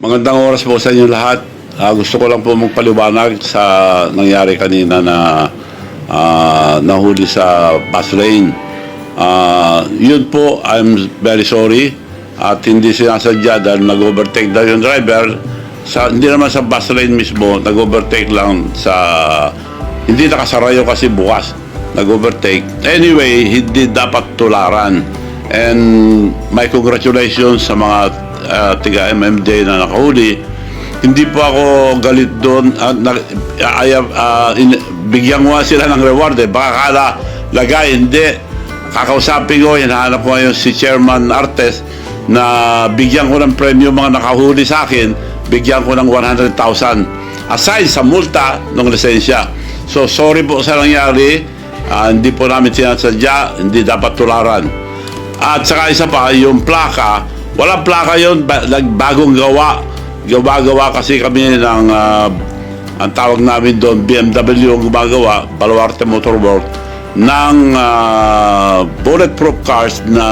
Magandang oras po sa inyo lahat. Gusto ko lang po magpaliwanag sa nangyari kanina na nahuli sa bus lane. Yun po, I'm very sorry at hindi sinasadya dahil nag-overtake daw yung driver. Hindi naman sa bus lane mismo, nag-overtake lang sa... Hindi nakasarayo kasi bukas. Nag-overtake. Anyway, hindi dapat tularan. And my congratulations sa mga tiga MMJ na nakahuli. Hindi po ako galit doon. Bigyan ko sila ng reward. Baka kala lagay, hindi. Kakausapin ko, hinahanap ko ngayon si Chairman Artes na bigyan ko ng premyo mga nakahuli sa akin, bigyan ko ng 100,000 aside sa multa ng lisensya. So sorry po sa nangyari. Hindi po namin sinasadya, hindi dapat tularan. At saka isa pa, yung plaka, walang plaka yun, bagong gawa. Gawa kasi kami ng, ang tawag namin doon, BMW ang gumagawa, Baluarte Motor Works, ng bulletproof cars na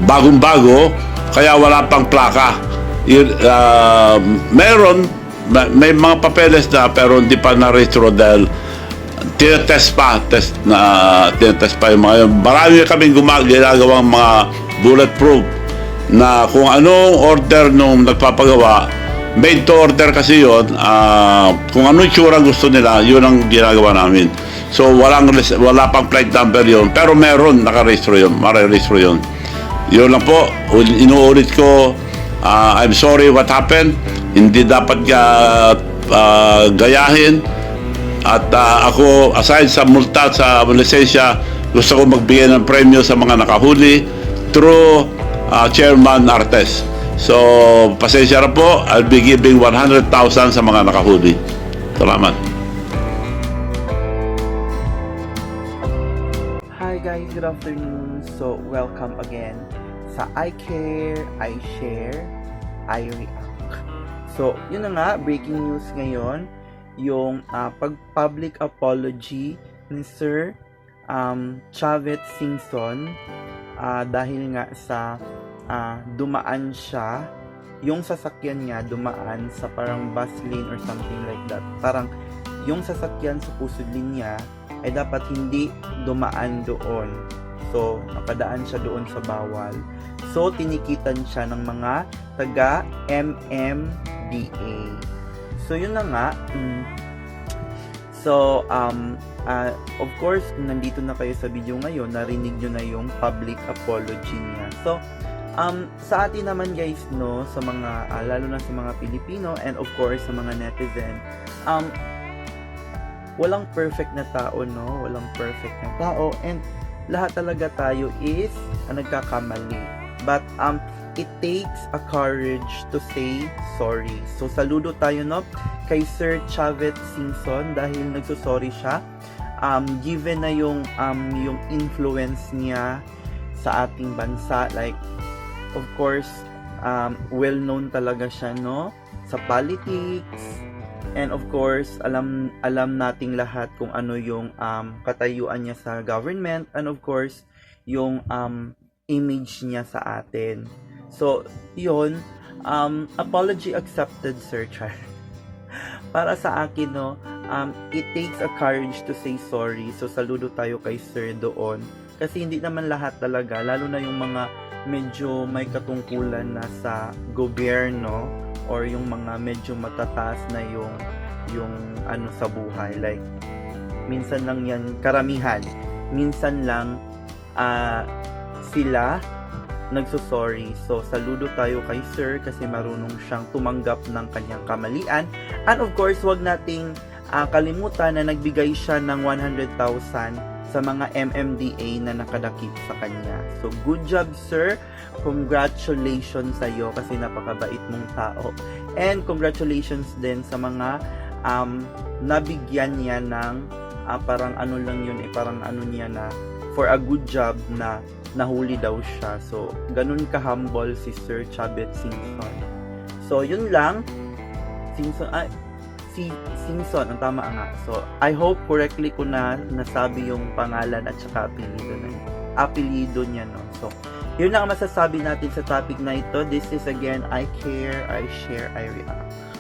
bagong-bago, kaya wala pang plaka. May mga papeles na pero hindi pa na-retro dahil tinetest pa yung mga yun. Marami kaming ginagawang mga bulletproof na kung anong order nung nagpapagawa, made to order kasi yun, kung anong itsura gusto nila, yun ang ginagawa namin. So wala pang plate number yun, pero meron nakarehistro yun, marerehistro yun. Yun lang po, inuulit ko, I'm sorry what happened, hindi dapat gayahin. At ako, aside sa multa sa lisensya, gusto ko magbigay ng premyo sa mga nakahuli through Chairman Artes. So, pasensya na po, I'll be giving 100,000 sa mga nakahuli. Salamat. Hi guys, good afternoon. So, welcome again sa I Care, I Share, I React. So, yun na nga, breaking news ngayon, yung pag-public apology ni Sir Chavez Singson dahil nga sa dumaan siya, yung sasakyan niya dumaan sa parang bus lane or something like that. Parang yung sasakyan supposedly niya ay dapat hindi dumaan doon. So, napadaan siya doon sa bawal. So, tinikitan siya ng mga taga MMDA. So, yun na nga. So, of course, kung nandito na kayo sa video ngayon, narinig nyo na yung public apology niya. So, sa atin naman guys, no, sa mga, lalo na sa mga Pilipino, and of course, sa mga netizen, walang perfect na tao, no? Walang perfect na tao, and lahat talaga tayo is nagkakamali. But, it takes a courage to say sorry. So, saludo tayo, no, kay Sir Chavez Singson dahil nagsusorry siya. Given na yung influence niya sa ating bansa, like, of course, well-known talaga siya, no, sa politics. And of course, alam nating lahat kung ano yung katayuan niya sa government, and of course, yung image niya sa atin. So, yun, apology accepted, Sir Char. Para sa akin, no, it takes a courage to say sorry. So, saludo tayo kay Sir doon. Kasi hindi naman lahat talaga, lalo na yung mga medyo may katungkulan na sa gobyerno or yung mga medyo matataas na yung ano sa buhay. Like, minsan lang yan, karamihan. Minsan lang sila nagsusorry. So, saludo tayo kay Sir kasi marunong siyang tumanggap ng kanyang kamalian. And of course, wag nating kalimutan na nagbigay siya ng 100,000 sa mga MMDA na nakadakip sa kanya. So, good job, Sir. Congratulations sa iyo kasi napakabait mong tao. And congratulations din sa mga nabigyan niya ng parang ano lang yun, parang ano niya na for a good job na nahuli daw siya. So, ganun ka-humble si Sir Chavez Singson. So, yun lang. Singson, ang tama nga. So, I hope correctly ko na nasabi yung pangalan at saka apelido niya, no? So, Yun lang ang masasabi natin sa topic na ito. This is again, I Care, I Share, I React.